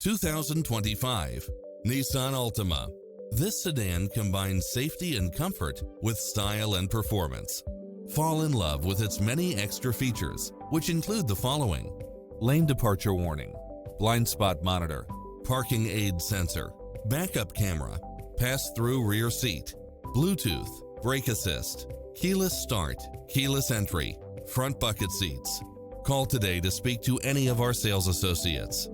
2025 Nissan Altima. This sedan combines safety and comfort with style and performance. Fall in love with its many extra features, which include the following: lane departure warning, blind spot monitor, parking aid sensor, backup camera, pass-through rear seat, Bluetooth, brake assist, keyless start, keyless entry, front bucket seats. Call today to speak to any of our sales associates.